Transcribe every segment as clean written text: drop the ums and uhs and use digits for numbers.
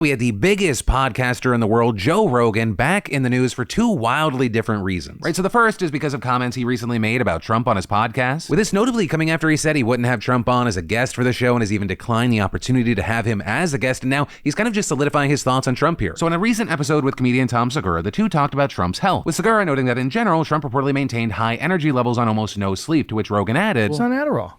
We had the biggest podcaster in the world, Joe Rogan, back in the news for two wildly different reasons. Right, so the first is because of comments he recently made about Trump on his podcast, with this notably coming after he said he wouldn't have Trump on as a guest for the show and has even declined the opportunity to have him as a guest, and now he's kind of just solidifying his thoughts on Trump here. So in a recent episode with comedian Tom Segura, the two talked about Trump's health, with Segura noting that in general, Trump reportedly maintained high energy levels on almost no sleep, to which Rogan added, He's on Adderall.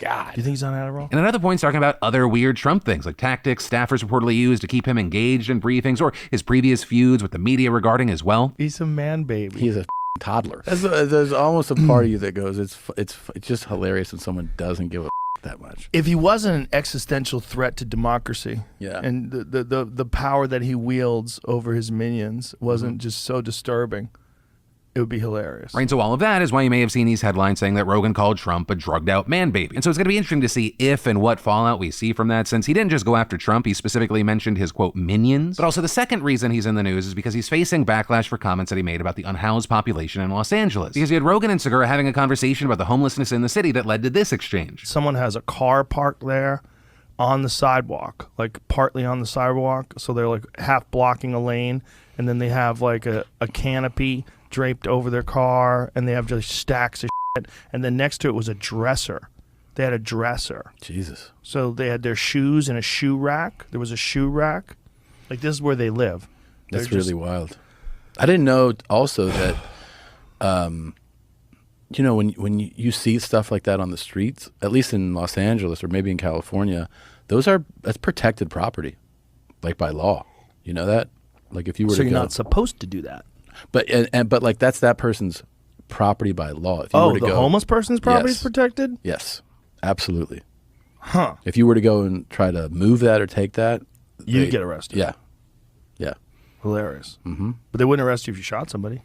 God. Do you think he's on Adderall? And at other points talking about other weird Trump things, like tactics staffers reportedly use to keep him engaged in briefings, or his previous feuds with the media regarding as well. He's a man baby. He's a toddler. There's almost a part of you that goes, it's just hilarious when someone doesn't give a that much. If he wasn't an existential threat to democracy, Yeah. and the power that he wields over his minions wasn't just so disturbing, it would be hilarious. Right, so all of that is why you may have seen these headlines saying that Rogan called Trump a drugged out man baby. And so it's going to be interesting to see if and what fallout we see from that, since he didn't just go after Trump, he specifically mentioned his, quote, minions. But also the second reason he's in the news is because he's facing backlash for comments that he made about the unhoused population in Los Angeles. Because you had Rogan and Segura having a conversation about the homelessness in the city that led to this exchange. Someone has a car parked there on the sidewalk, like partly on the sidewalk, so they're like half blocking a lane, and then they have like a canopy draped over their car, and they have just stacks of shit, and then next to it was a dresser. They had a dresser. Jesus. So they had their shoes in a shoe rack. There was a shoe rack. Like, this is where they live. That's really wild. I didn't know also that, you know, when you see stuff like that on the streets, at least in Los Angeles or maybe in California, that's protected property, like by law. You know that? Like if you were So to you're go, not supposed to do that. but like that's that person's property by law. If you were to The go, homeless person's property is Yes. protected? Yes, absolutely. Huh. If you were to go and try to move that or take that, You'd get arrested. Yeah. Hilarious. Mm-hmm. But they wouldn't arrest you if you shot somebody.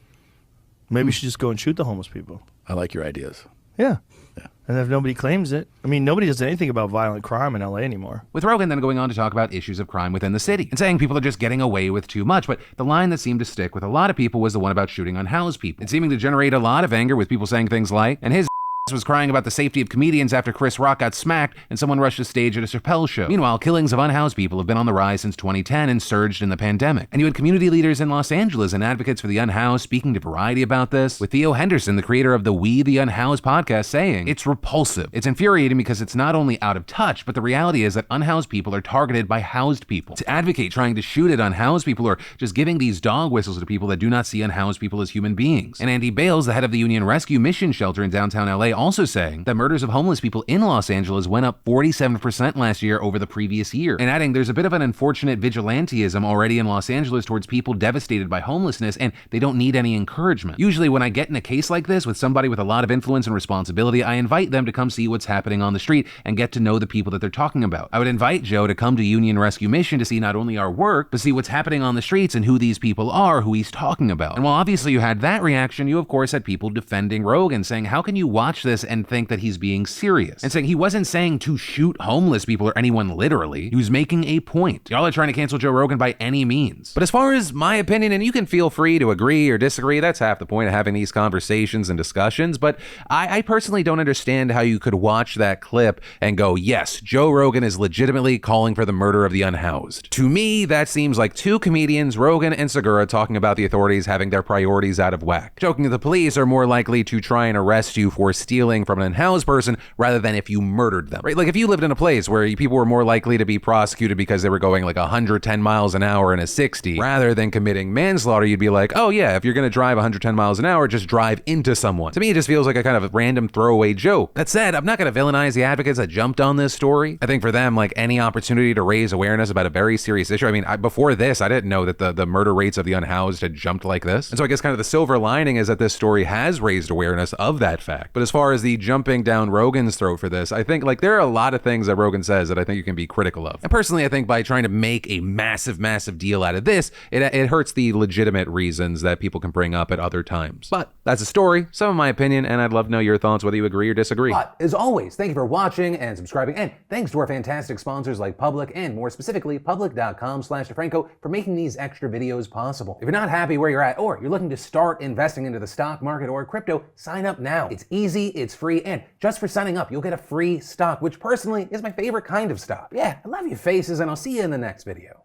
Maybe you should just go and shoot the homeless people. I like your ideas. Yeah. Yeah. And if nobody claims it, I mean, nobody does anything about violent crime in LA anymore. With Rogan then going on to talk about issues of crime within the city and saying people are just getting away with too much. But the line that seemed to stick with a lot of people was the one about shooting unhoused people. It's seeming to generate a lot of anger with people saying things like, and his was crying about the safety of comedians after Chris Rock got smacked and someone rushed the stage at a Chappelle show. Meanwhile, killings of unhoused people have been on the rise since 2010 and surged in the pandemic. And you had community leaders in Los Angeles and advocates for the unhoused speaking to Variety about this, with Theo Henderson, the creator of the We the Unhoused podcast, saying, "It's repulsive. It's infuriating because it's not only out of touch, but the reality is that unhoused people are targeted by housed people. To advocate trying to shoot at unhoused people or just giving these dog whistles to people that do not see unhoused people as human beings." And Andy Bales, the head of the Union Rescue Mission Shelter in downtown LA, also saying that murders of homeless people in Los Angeles went up 47% last year over the previous year, and adding there's a bit of an unfortunate vigilantism already in Los Angeles towards people devastated by homelessness, and they don't need any encouragement. Usually when I get in a case like this with somebody with a lot of influence and responsibility, I invite them to come see what's happening on the street and get to know the people that they're talking about. I would invite Joe to come to Union Rescue Mission to see not only our work, but see what's happening on the streets and who these people are, who he's talking about. And while obviously you had that reaction, you of course had people defending Rogan, saying, how can you watch this and think that he's being serious? And saying he wasn't saying to shoot homeless people or anyone literally. He was making a point. Y'all are trying to cancel Joe Rogan by any means. But as far as my opinion, and you can feel free to agree or disagree, that's half the point of having these conversations and discussions, but I personally don't understand how you could watch that clip and go, yes, Joe Rogan is legitimately calling for the murder of the unhoused. To me, that seems like two comedians, Rogan and Segura, talking about the authorities having their priorities out of whack. Joking that the police are more likely to try and arrest you for stealing from an unhoused person rather than if you murdered them, right? Like if you lived in a place where people were more likely to be prosecuted because they were going like 110 miles an hour in a 60 rather than committing manslaughter, you'd be like, oh yeah, if you're going to drive 110 miles an hour, just drive into someone. To me, it just feels like a kind of a random throwaway joke. That said, I'm not going to villainize the advocates that jumped on this story. I think for them, like any opportunity to raise awareness about a very serious issue. I mean, before this, I didn't know that the murder rates of the unhoused had jumped like this. And so I guess kind of the silver lining is that this story has raised awareness of that fact. But as far as the jumping down Rogan's throat for this, I think like there are a lot of things that Rogan says that I think you can be critical of. And personally, I think by trying to make a massive deal out of this, it hurts the legitimate reasons that people can bring up at other times. But that's a story, some of my opinion, and I'd love to know your thoughts, whether you agree or disagree. But as always, thank you for watching and subscribing, and thanks to our fantastic sponsors like Public, and more specifically, public.com/DeFranco for making these extra videos possible. If you're not happy where you're at, or you're looking to start investing into the stock market or crypto, sign up now. It's easy, it's free, and just for signing up, you'll get a free stock, which personally is my favorite kind of stock. Yeah, I love you faces, and I'll see you in the next video.